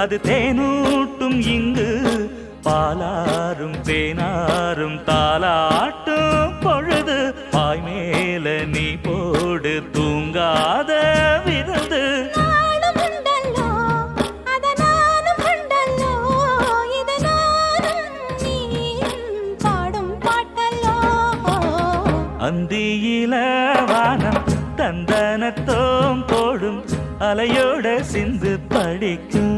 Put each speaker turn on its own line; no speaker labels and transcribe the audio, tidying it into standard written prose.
அது தேனூட்டும் இங்கு பாலாரும் தேனாரும் தாலாட்டும் பொழுது பாய் மேல நீ போடு தூங்காத விருந்து அந்தியில வானம் தந்தனத்தோம் போடும் அலையோட சிந்து படிக்கும்